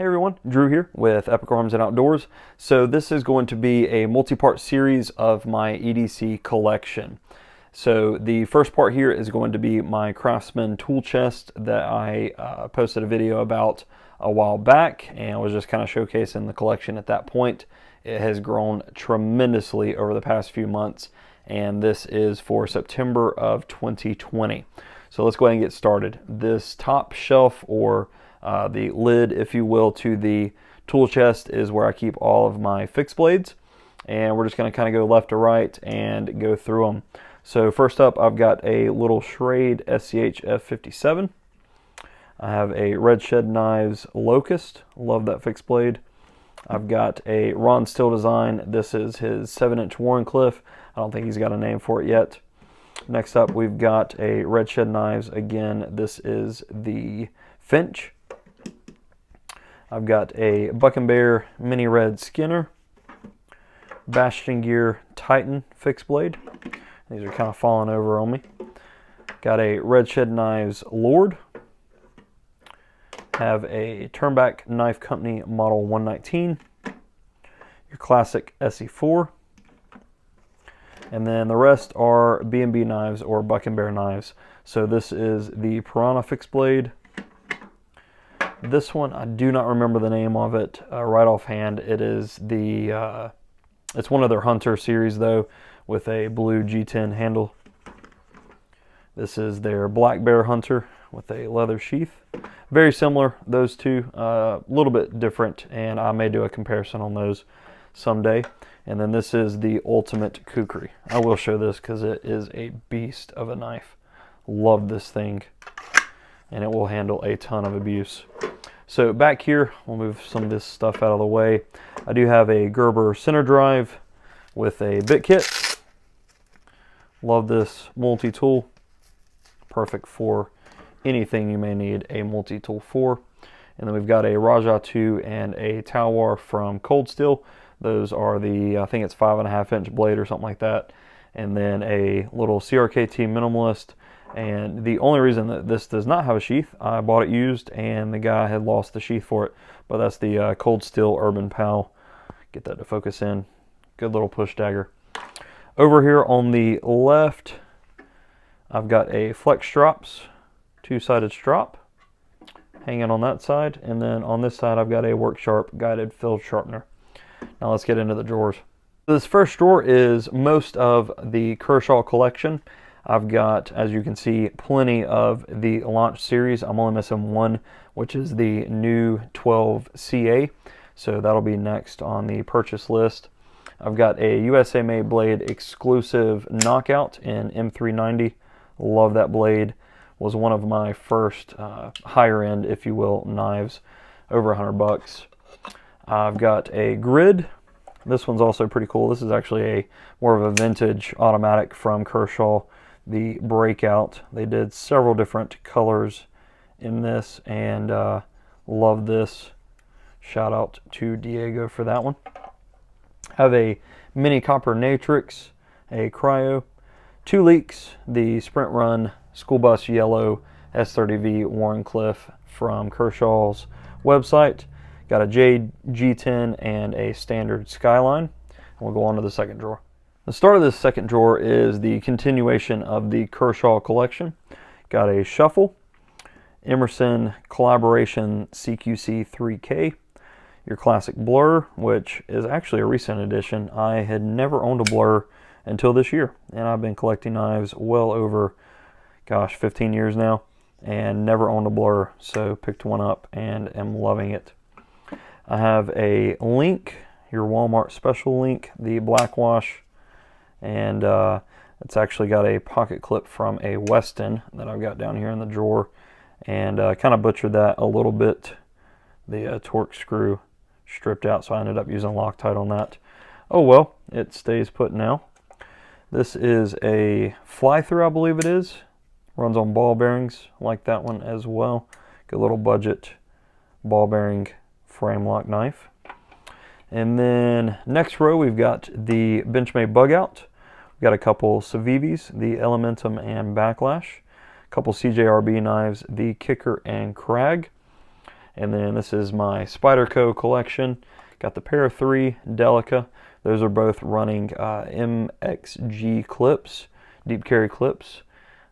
Hey everyone, Drew here with Epic Arms and Outdoors. So this is going to be a multi-part series of my EDC collection. So the first part here is going to be my Craftsman tool chest that I posted a video about a while back and was just kind of showcasing the collection at that point. It has grown tremendously over the past few months, and this is for September of 2020. So let's go ahead and get started. This top shelf, or the lid, if you will, to the tool chest is where I keep all of my fixed blades, and we're just going to kind of go left to right and go through them. So first up, I've got a little Schrade SCHF57. I have a Red Shed Knives Locust. Love that fixed blade. I've got a Ron Steele Design. This is his 7-inch Wharncliffe. I don't think he's got a name for it yet. Next up, we've got a Red Shed Knives. Again, this is the Finch. I've got a BnB Mini Skinner, Bastion Gear Titan fixed blade. These are kind of falling over on me. Got a Red Shed Knives Lord. Have a Turnback Knife Company Model 119. Your classic SE4. And then the rest are BnB knives or BnB knives. So this is the Piranha fixed blade. This one, I do not remember the name of it right offhand. It is the, it's one of their Hunter series though, with a blue G10 handle. This is their Black Bear Hunter with a leather sheath. Very similar, those two, a little bit different, and I may do a comparison on those someday. And then this is the Ultimate Kukri. I will show this because it is a beast of a knife. Love this thing, and it will handle a ton of abuse. So back here, we'll move some of this stuff out of the way. I do have a Gerber center drive with a bit kit. Love this multi-tool. Perfect for anything you may need a multi-tool for. And then we've got a Raja 2 and a Talwar from Cold Steel. Those are the, I think it's 5.5-inch blade or something like that. And then a little CRKT Minimalist. And the only reason that this does not have a sheath, I bought it used and the guy had lost the sheath for it, but that's the Cold Steel Urban Pal. Get that to focus in. Good little push dagger. Over here on the left, I've got a Flex Strops, two-sided strop hanging on that side, and then on this side I've got a Work Sharp guided field sharpener. Now let's get into the drawers. This first drawer is most of the Kershaw collection. I've got, as you can see, plenty of the launch series. I'm only missing one, which is the new 12CA. So that'll be next on the purchase list. I've got a USA Made blade exclusive Knockout in M390. Love that blade. Was one of my first higher end, if you will, knives. Over $100. I've got a Grid. This one's also pretty cool. This is actually more of a vintage automatic from Kershaw, the Breakout. They did several different colors in this, and love this. Shout out to Diego for that one. Have a mini copper Natrix, a Cryo, 2 Leeks, the Sprint Run School Bus Yellow S30V Wharncliffe from Kershaw's website. Got a Jade G10 and a standard Skyline. And we'll go on to the second drawer. The start of this second drawer is the continuation of the Kershaw collection. Got a Shuffle, Emerson Collaboration CQC-3K, your classic Blur, which is actually a recent addition. I had never owned a Blur until this year, and I've been collecting knives well over, gosh, 15 years now, and never owned a Blur, so picked one up and am loving it. I have a Link, your Walmart special Link, the Black Wash. And it's actually got a pocket clip from a Weston that I've got down here in the drawer, and kind of butchered that a little bit. The torque screw stripped out, so I ended up using Loctite on that. Oh well, it stays put now. This is a Flythrough, I believe it is. Runs on ball bearings, like that one as well. Good little budget ball bearing frame lock knife. And then next row we've got the Benchmade Bugout. We've got a couple Civivis, the Elementum and Baklash. A couple CJRB knives, the Kicker and Crag. And then this is my Spyderco collection. Got the Para 3 Delica. Those are both running MXG clips, deep carry clips.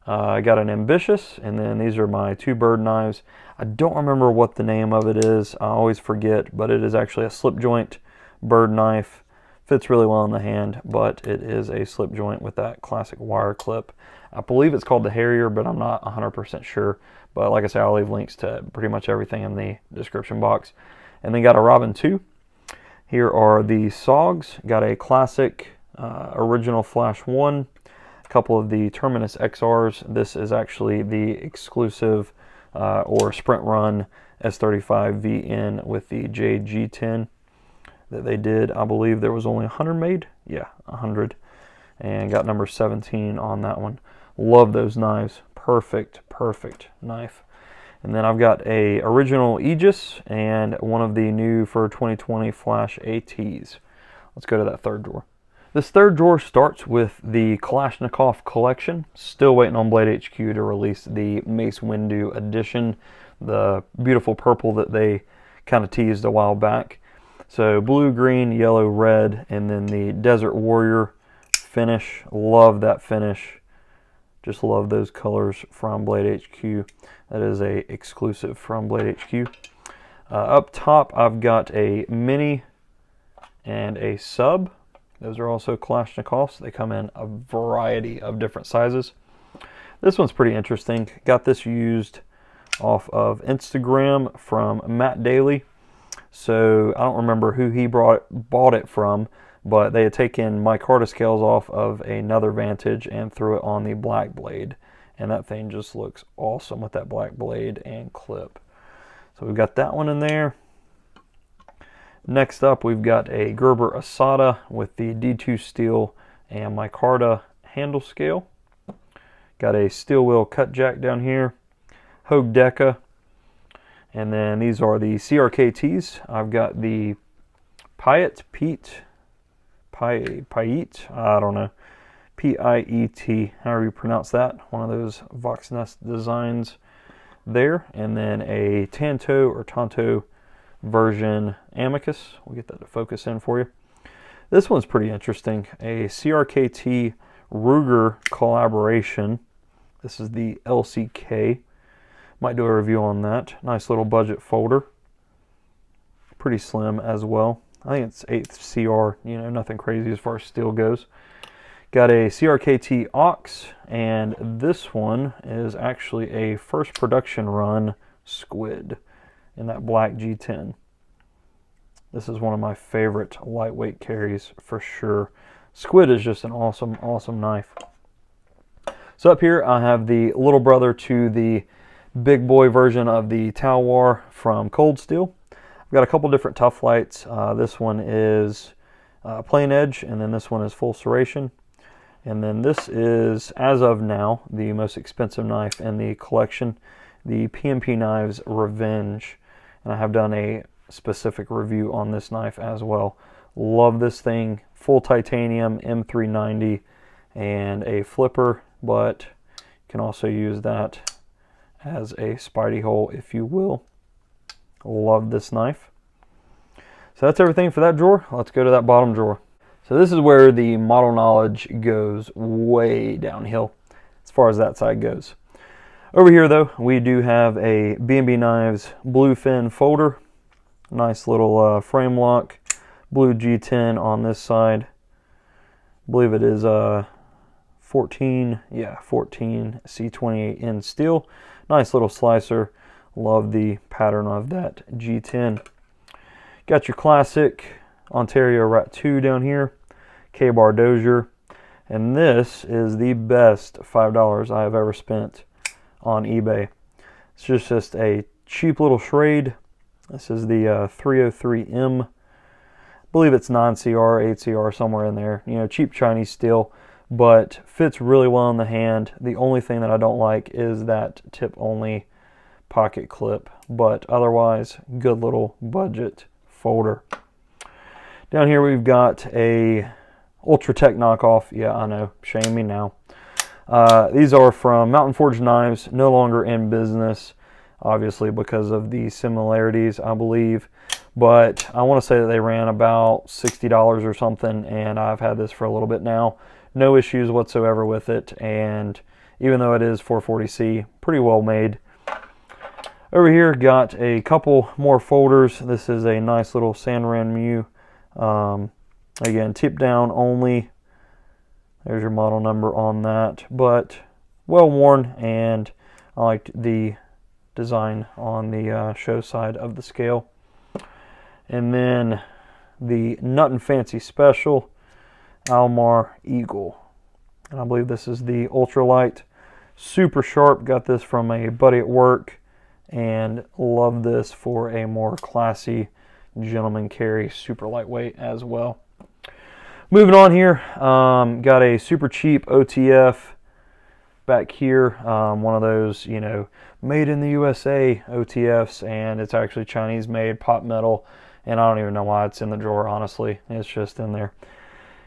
I got an Ambitious, and then these are my 2 Byrd knives. I don't remember what the name of it is. I always forget, but it is actually a slip joint Byrd knife. Fits really well in the hand, but it is a slip joint with that classic wire clip. I believe it's called the Harrier, but I'm not 100% sure. But like I said, I'll leave links to pretty much everything in the description box. And then got a Robin 2. Here are the SOGs. Got a classic original Flash 1. A couple of the Terminus XRs. This is actually the exclusive or sprint run S35 VN with the JG10 that they did. I believe there was only 100 made. Yeah, 100. And got number 17 on that one. Love those knives. Perfect, perfect knife. And then I've got a original Aegis and one of the new for 2020 Flash ATs. Let's go to that third drawer. This third drawer starts with the Kalashnikov Collection. Still waiting on Blade HQ to release the Mace Windu edition, the beautiful purple that they kind of teased a while back. So blue, green, yellow, red, and then the Desert Warrior finish. Love that finish. Just love those colors from Blade HQ. That is a exclusive from Blade HQ. Up top, I've got a Mini and a Sub. Those are also Kalashnikovs. They come in a variety of different sizes. This one's pretty interesting. Got this used off of Instagram from Matt Daly. So I don't remember who he bought it from, but they had taken micarta scales off of another Vantage and threw it on the black blade. And that thing just looks awesome with that black blade and clip. So we've got that one in there. Next up, we've got a Gerber Asada with the D2 steel and micarta handle scale. Got a steel wheel cut jack down here. Hogue Deca. And then these are the CRKTs. I've got the Piet, I don't know, P-I-E-T, however you pronounce that. One of those Voxnest designs there. And then a Tanto version Amicus. We'll get that to focus in for you. This one's pretty interesting. A CRKT Ruger collaboration. This is the LCK. Might do a review on that. Nice little budget folder. Pretty slim as well. I think it's 8th CR, you know, nothing crazy as far as steel goes. Got a CRKT Ox, and this one is actually a first production run squid in that black G10. This is one of my favorite lightweight carries for sure. Squid is just an awesome, awesome knife. So up here I have the little brother to the big boy version of the Talwar from Cold Steel. I've got a couple different tough lights. This one is plain edge, and then this one is full serration. And then this is, as of now, the most expensive knife in the collection, the PnP Knives Revenge. And I have done a specific review on this knife as well. Love this thing. Full titanium M390 and a flipper, but you can also use that as a Spidey hole if you will. Love this knife. So that's everything for that drawer. Let's go to that bottom drawer. So this is where the model knowledge goes way downhill as far as that side goes. Over here though, we do have a BnB Knives bluefin folder. Nice little frame lock. Blue G10 on this side. I believe it is 14 C28 in steel. Nice little slicer. Love the pattern of that G10. Got your classic Ontario Rat 2 down here. K-Bar Dozier. And this is the best $5 I have ever spent on eBay. It's just a cheap little Schrade. This is the 303M. I believe it's 9CR, 8CR, somewhere in there. You know, cheap Chinese steel, but fits really well in the hand. The only thing that I don't like is that tip-only pocket clip, but otherwise, good little budget folder. Down here we've got a Ultratech knockoff. Yeah, I know, shame me now. These are from Mountain Forge Knives, no longer in business. obviously because of the similarities, I believe. But I want to say that they ran about $60 or something, and I've had this for a little bit now. No issues whatsoever with it, and even though it is 440C, pretty well made. Over here, got a couple more folders. This is a nice little Sanran Mew. Again, tip down only. There's your model number on that, but well worn, and I liked the design on the show side of the scale. And then the Nut and Fancy Special Almar Eagle. And I believe this is the ultralight. Super sharp. Got this from a buddy at work, and love this for a more classy gentleman carry. Super lightweight as well. Moving on here, got a super cheap OTF back here. One of those, you know, made in the USA OTFs, and it's actually Chinese made, pot metal, and I don't even know why it's in the drawer, honestly. It's just in there.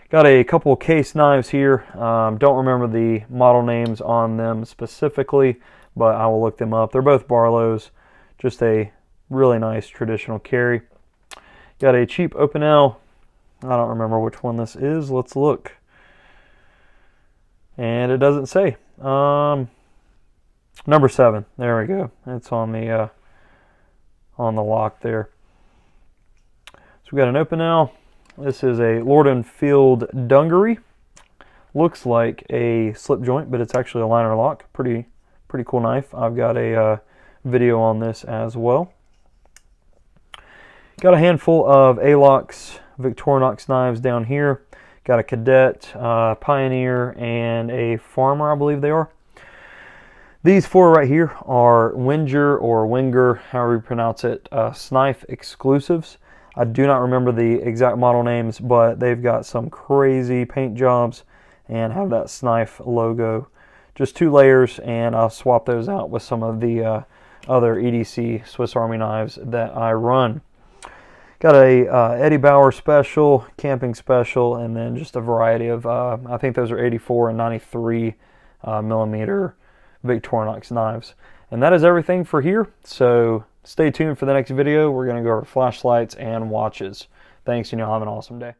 Got a couple case knives here. Don't remember the model names on them specifically, but I will look them up. They're both Barlow's. Just a really nice traditional carry. Got a cheap Opinel. I don't remember which one this is. Let's look. And it doesn't say. Number 7. There we go. It's on the lock there. So we got an Opinel. This is a Lord & Field Dungaree. Looks like a slip joint, but it's actually a liner lock. Pretty cool knife. I've got a video on this as well. Got a handful of Alox Victorinox knives down here. Got a Cadet, Pioneer, and a Farmer, I believe they are. These 4 right here are Winger or Winger, however you pronounce it, Snife exclusives. I do not remember the exact model names, but they've got some crazy paint jobs and have that Snife logo. Just 2 layers, and I'll swap those out with some of the other EDC Swiss Army knives that I run. Got a Eddie Bauer special, camping special, and then just a variety of, I think those are 84 and 93 millimeter Victorinox knives. And that is everything for here, so stay tuned for the next video. We're going to go over flashlights and watches. Thanks, and y'all have an awesome day.